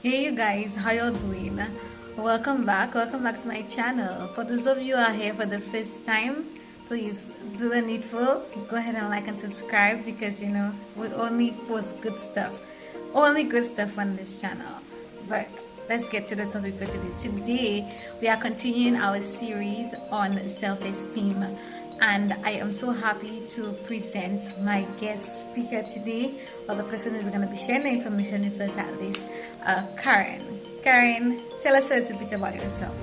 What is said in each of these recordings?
Hey you guys, how you doing? Welcome back to my channel. For those of you who are here for the first time, please do the needful. Go ahead and like and subscribe because we only post good stuff. Only good stuff on this channel. But let's get to the topic for today. Today we are continuing our series on self-esteem, and I am so happy to present my guest speaker today, or the person who's going to be sharing the information with us at least, Karen. Karen, tell us a little bit about yourself.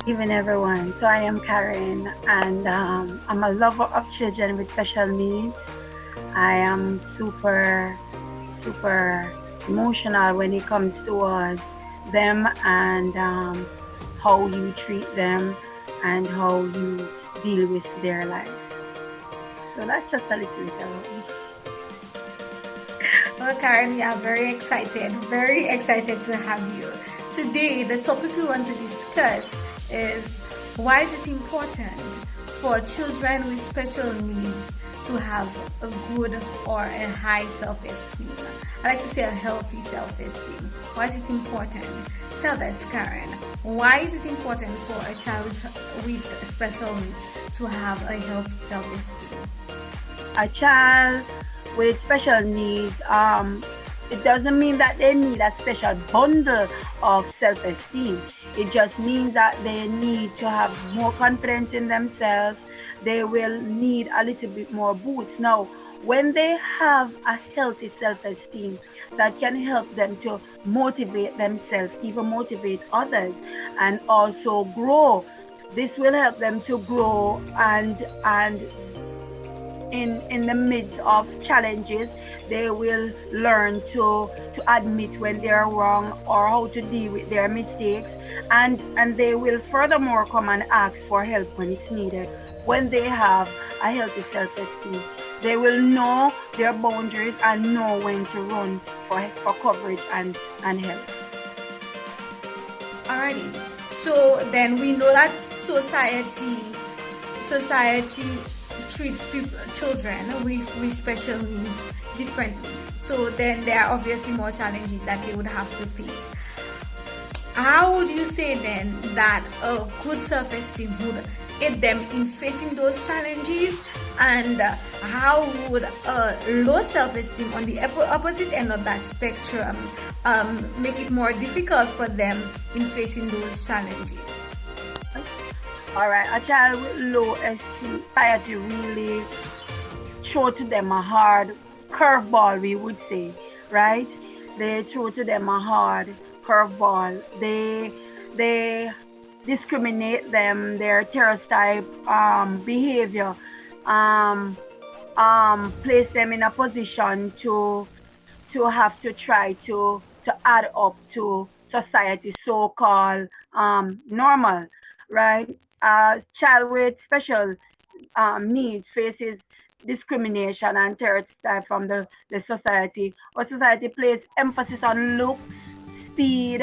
Evening, everyone. So I am Karen, and I'm a lover of children with special needs. I am super emotional when it comes towards them and how you treat them and how you deal with their life. So that's just a little bit about me. Well, Karen, we are very excited to have you. Today, the topic we want to discuss is why is it important for children with special needs to have a good or a high self-esteem. I like to say a healthy self-esteem. Why is it important? Tell us, Karen, why is it important for a child with special needs to have a healthy self-esteem? A child with special needs, it doesn't mean that they need a special bundle of self-esteem. It just means that they need to have more confidence in themselves. They will need a little bit more boosts. Now, when they have a healthy self-esteem, that can help them to motivate themselves, even motivate others, and also grow. This will help them to grow and in the midst of challenges, they will learn to admit when they are wrong or how to deal with their mistakes, and they will furthermore come and ask for help when it's needed. When they have a healthy self-esteem, they will know their boundaries and know when to run for coverage and help. Alrighty, so then we know that society treats children with special needs differently. So then there are obviously more challenges that they would have to face. How would you say then that a good self-esteem would aid them in facing those challenges, and how would a low self-esteem on the opposite end of that spectrum make it more difficult for them in facing those challenges? Alright, a child with low esteem, society really throw to them a hard curveball, we would say, right? They throw to them a hard curveball. They discriminate them, their stereotype behavior, place them in a position to have to try to add up to society so-called normal, right? A child with special needs faces discrimination and stereotype from the society. Our society places emphasis on look, speed,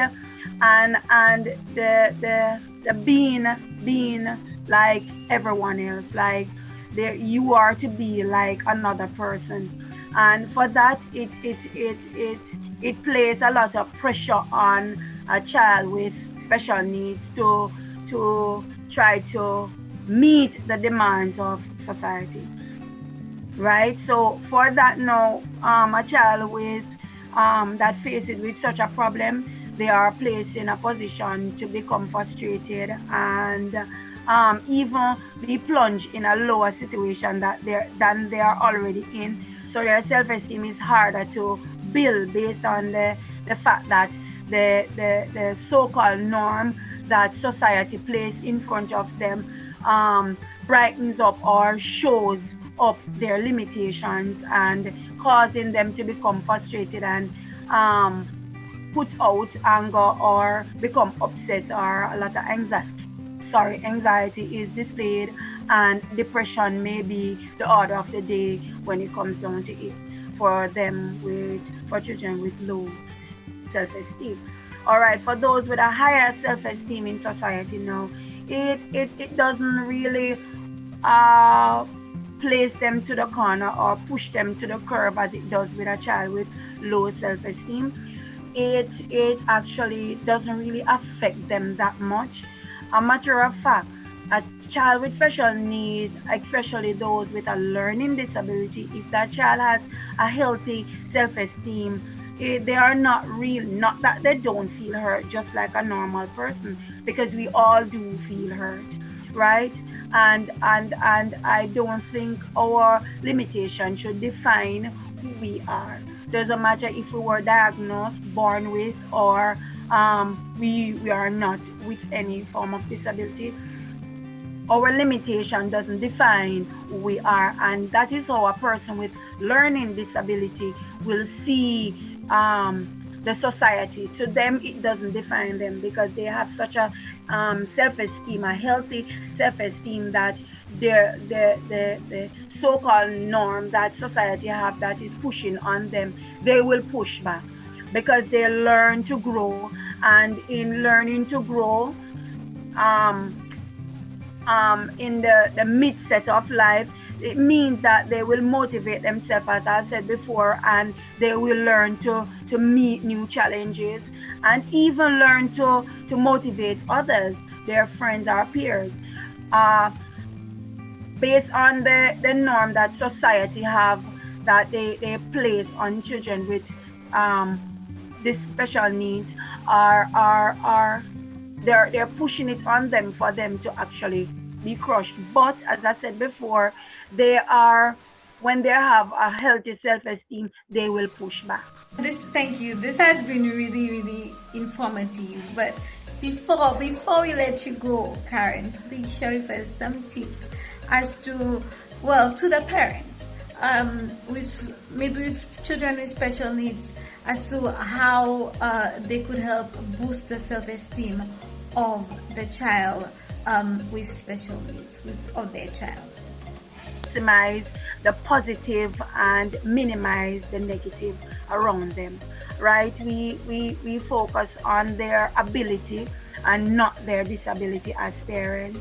and the being like everyone else, like you are to be like another person, and for that it places a lot of pressure on a child with special needs to try to meet the demands of society, right? So for that now, a child with that faces with such a problem, they are placed in a position to become frustrated and even be plunged in a lower situation than they are already in. So their self-esteem is harder to build based on the fact that the so-called norm that society places in front of them brightens up or shows up their limitations and causing them to become frustrated and put out anger or become upset, or a lot of anxiety is displayed, and depression may be the order of the day when it comes down to it for children with low self-esteem. All right, for those with a higher self-esteem in society now, it doesn't really place them to the corner or push them to the curb as it does with a child with low self-esteem. it actually doesn't really affect them that much. A matter of fact, a child with special needs, especially those with a learning disability, if that child has a healthy self-esteem, they are not real, not that they don't feel hurt just like a normal person, because we all do feel hurt, right? And I don't think our limitation should define who we are. Doesn't matter if we were diagnosed, born with, or we are not with any form of disability. Our limitation doesn't define who we are, and that is how a person with learning disability will see the society. To them, it doesn't define them because they have such a self-esteem, a healthy self-esteem, that the so-called norm that society have that is pushing on them, they will push back because they learn to grow, and in learning to grow, um, in the mid set of life, it means that they will motivate themselves, as I said before, and they will learn to meet new challenges, and even learn to motivate others, their friends or peers, uh, based on the norm that society have, that they place on children with um, this special needs, are they're pushing it on them for them to actually be crushed. But as I said before, they are, when they have a healthy self-esteem, they will push back. Thank you. This has been really, really informative. But before we let you go, Karen, please share with us some tips as to, well, to the parents, with maybe with children with special needs, as to how they could help boost the self-esteem of the child with special needs, of their child. Maximize the positive and minimize the negative around them, right? We focus on their ability and not their disability as parents.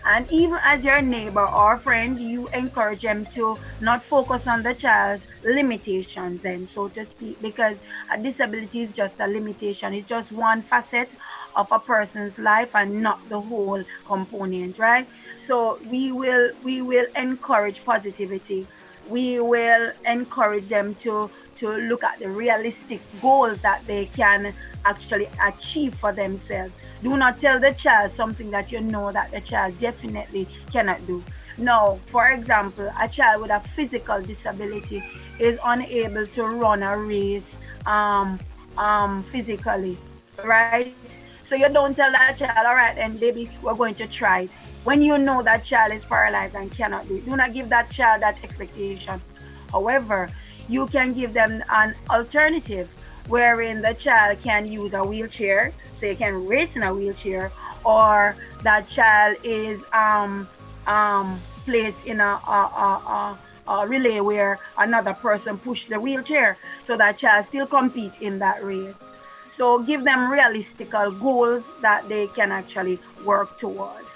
And even as your neighbor or friend, you encourage them to not focus on the child's limitations, then, so to speak, because a disability is just a limitation. It's just one facet of a person's life and not the whole component, right? So we will encourage positivity. We will encourage them to look at the realistic goals that they can actually achieve for themselves. Do not tell the child something that you know that the child definitely cannot do. No, for example, a child with a physical disability is unable to run a race physically, right? So you don't tell that child, all right, then baby, we're going to try it. When you know that child is paralyzed and cannot do it, do not give that child that expectation. However, you can give them an alternative wherein the child can use a wheelchair, so you can race in a wheelchair, or that child is placed in a relay where another person push the wheelchair, so that child still compete in that race. So give them realistical goals that they can actually work towards,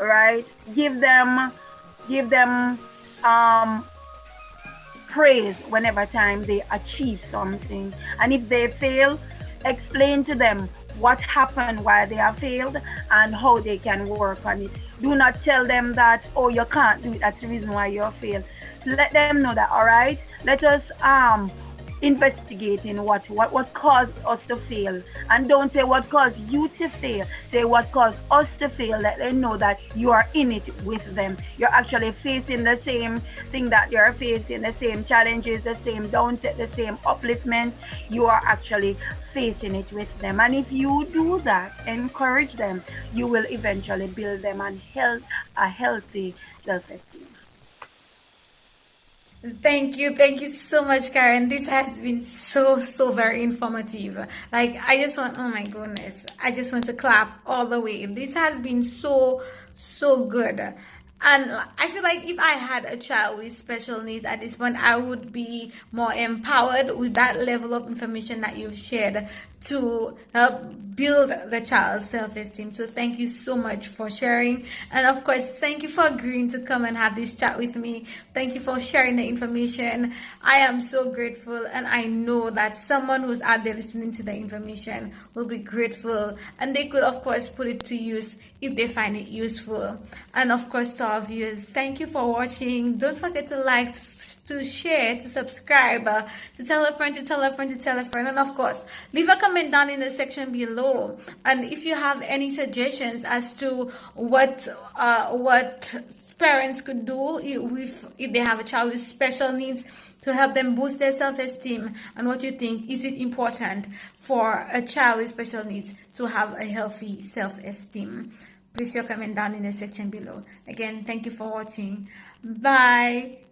right? Give them um, praise whenever time they achieve something. And if they fail, explain to them what happened, why they have failed, and how they can work on it. Do not tell them that, oh, you can't do it, that's the reason why you failed. Let them know that, all right, let us investigating what caused us to fail, and don't say what caused you to fail, say what caused us to fail. Let them know that you are in it with them, you're actually facing the same thing that you're facing, the same challenges, the same downset, the same upliftment. You are actually facing it with them, and if you do that, encourage them, you will eventually build them and a healthy self-esteem. Thank you so much, Karen. This has been so very informative. Like, I just want, oh my goodness, I just want to clap all the way. This has been so good. And I feel like if I had a child with special needs at this point, I would be more empowered with that level of information that you've shared to help build the child's self-esteem. So thank you so much for sharing. And of course, thank you for agreeing to come and have this chat with me. Thank you for sharing the information. I am so grateful, and I know that someone who's out there listening to the information will be grateful, and they could of course put it to use if they find it useful. And of course, to our viewers, thank you for watching. Don't forget to like, to share, to subscribe, to tell a friend, to tell a friend, to tell a friend, and of course leave a comment down in the section below. And if you have any suggestions as to what parents could do if they have a child with special needs to help them boost their self-esteem, and what you think, is it important for a child with special needs to have a healthy self-esteem, please your comment down in the section below. Again, thank you for watching. Bye.